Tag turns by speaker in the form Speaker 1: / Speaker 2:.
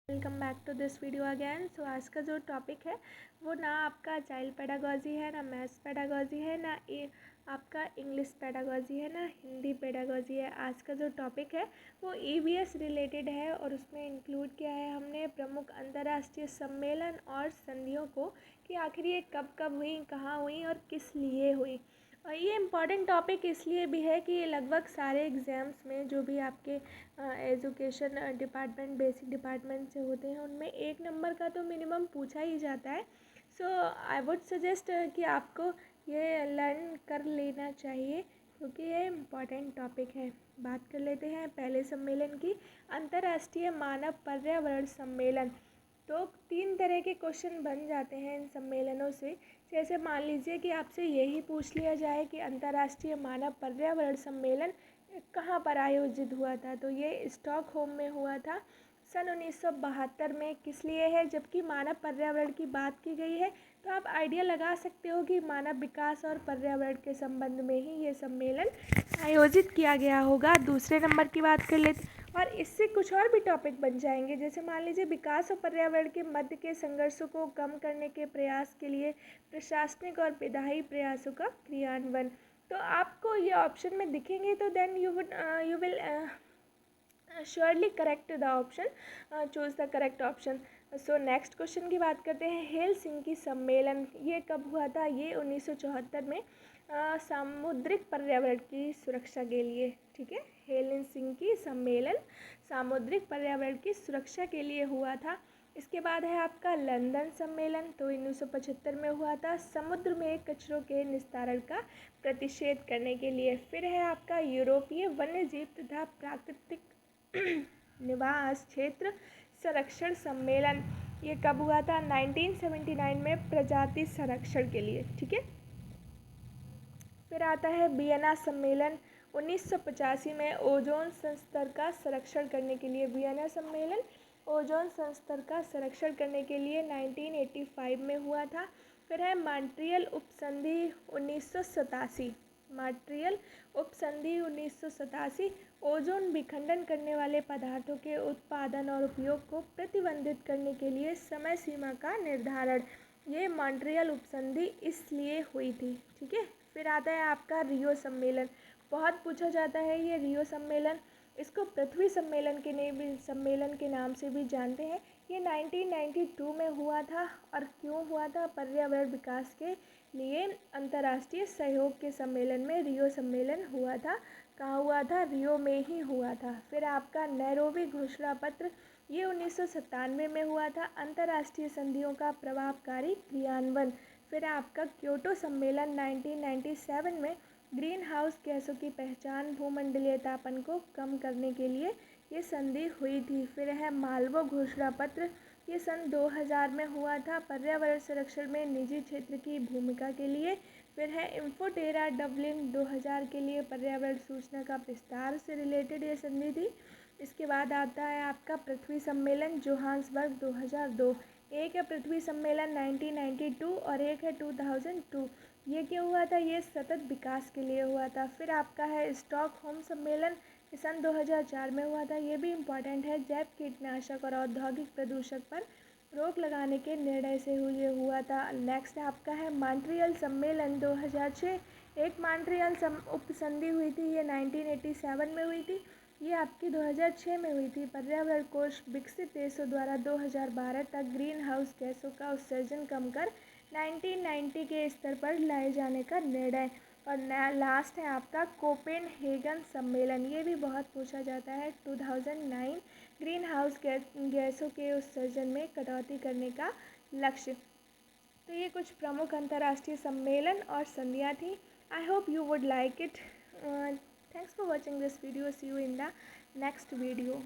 Speaker 1: Welcome back to this video again. So आज का जो टॉपिक है वो ना आपका चाइल्ड पेडागॉजी है, ना मैथ्स पेडागॉजी है, ना आपका इंग्लिश पेडागॉजी है, ना हिंदी पेडागॉजी है। आज का जो टॉपिक है वो ईवीएस रिलेटेड है और उसमें इंक्लूड किया है हमने प्रमुख अंतर्राष्ट्रीय सम्मेलन और संधियों को कि आखिर ये कब कब हुई, कहाँ हुई और किस लिए हुई। और ये इम्पॉर्टेंट टॉपिक इसलिए भी है कि लगभग सारे एग्ज़ाम्स में जो भी आपके एजुकेशन डिपार्टमेंट, बेसिक डिपार्टमेंट से होते हैं उनमें 1 नंबर का तो मिनिमम पूछा ही जाता है। सो आई वुड सजेस्ट कि आपको ये लर्न कर लेना चाहिए क्योंकि ये इम्पॉर्टेंट टॉपिक है। बात कर लेते हैं पहले सम्मेलन की, अंतर्राष्ट्रीय मानव पर्यावरण सम्मेलन। तो 3 तरह के क्वेश्चन बन जाते हैं इन सम्मेलनों से। जैसे मान लीजिए कि आपसे यही पूछ लिया जाए कि अंतर्राष्ट्रीय मानव पर्यावरण सम्मेलन कहाँ पर आयोजित हुआ था, तो ये स्टॉकहोम में हुआ था सन 1972 में। किस लिए है, जबकि मानव पर्यावरण की बात की गई है तो आप आइडिया लगा सकते हो कि मानव विकास और पर्यावरण के संबंध में ही ये सम्मेलन आयोजित किया गया होगा। दूसरे नंबर की बात कर लेते और इससे कुछ और भी टॉपिक बन जाएंगे। जैसे मान लीजिए विकास और पर्यावरण के मध्य के संघर्षों को कम करने के प्रयास के लिए प्रशासनिक और विधायी प्रयासों का क्रियान्वयन। तो आपको ये ऑप्शन में दिखेंगे तो then you will surely correct the option, choose the correct option. So next question की बात करते हैं। हेलसिंकी सम्मेलन ये कब हुआ था? ये 1974 में सामुद्रिक पर्यावरण की सुरक्षा के लिए, ठीक है। हेलसिंकी सम्मेलन सामुद्रिक पर्यावरण की सुरक्षा के लिए हुआ था। इसके बाद है आपका लंदन सम्मेलन, तो 1975 में हुआ था समुद्र में कचरों के निस्तारण का प्रतिषेध करने के लिए। फिर है आपका यूरोपीय वन्यजीव तथा प्राकृतिक निवास क्षेत्र संरक्षण सम्मेलन। ये कब हुआ था? 1979 में प्रजाति संरक्षण के लिए, ठीक है। फिर आता है वियना सम्मेलन 1985 में ओजोन संस्तर का संरक्षण करने के लिए। वियना सम्मेलन ओजोन संस्तर का संरक्षण करने के लिए 1985 में हुआ था। फिर है मॉन्ट्रियल उपसंधि 1987। मॉन्ट्रियल उपसंधि 1987 ओजोन विखंडन करने वाले पदार्थों के उत्पादन और उपयोग को प्रतिबंधित करने के लिए समय सीमा का निर्धारण। ये मॉन्ट्रियल उपसंधि इसलिए हुई थी, ठीक है। फिर आता है आपका रियो सम्मेलन, बहुत पूछा जाता है ये रियो सम्मेलन। इसको पृथ्वी सम्मेलन के नाम से भी जानते हैं। ये 1992 में हुआ था और क्यों हुआ था? पर्यावरण विकास के लिए अंतर्राष्ट्रीय सहयोग के सम्मेलन में रियो सम्मेलन हुआ था। कहाँ हुआ था? रियो में ही हुआ था। फिर आपका नैरोबी घोषणा पत्र ये 1997 में हुआ था, अंतर्राष्ट्रीय संधियों का प्रभावकारी क्रियान्वयन। फिर आपका क्योटो सम्मेलन 1997 में ग्रीन हाउस गैसों की पहचान, भूमंडलीय तापन को कम करने के लिए ये संधि हुई थी। फिर है माल्बो घोषणा पत्र, ये सन 2000 में हुआ था, पर्यावरण संरक्षण में निजी क्षेत्र की भूमिका के लिए। फिर है इंफोटेरा डबलिन 2000 के लिए पर्यावरण सूचना का विस्तार से रिलेटेड ये संधि थी। इसके बाद आता है आपका पृथ्वी सम्मेलन जोहान्सबर्ग 2002। एक है पृथ्वी सम्मेलन 1992 और एक है 2002। ये क्यों हुआ था? ये सतत विकास के लिए हुआ था। फिर आपका है स्टॉकहोम सम्मेलन, सन 2004 में हुआ था। ये भी इम्पॉर्टेंट है, जैव कीटनाशक और औद्योगिक प्रदूषक पर रोक लगाने के निर्णय से हुआ था। नेक्स्ट आपका है मॉन्ट्रियल सम्मेलन 2006। एक मॉन्ट्रियल उपसंधि हुई थी, ये 1987 में हुई थी। ये आपकी 2006 में हुई थी। पर्यावरण कोष विकसित देशों द्वारा 2012 तक ग्रीन हाउस गैसों का उत्सर्जन कम कर 1990 के स्तर पर लाए जाने का निर्णय। और लास्ट है आपका कोपेनहेगन सम्मेलन, ये भी बहुत पूछा जाता है। 2009 ग्रीन हाउस गैसों के उत्सर्जन में कटौती करने का लक्ष्य। तो ये कुछ प्रमुख अंतर्राष्ट्रीय सम्मेलन और संधियाँ थी। I hope you would like it. Thanks for watching this video. See you in the next video.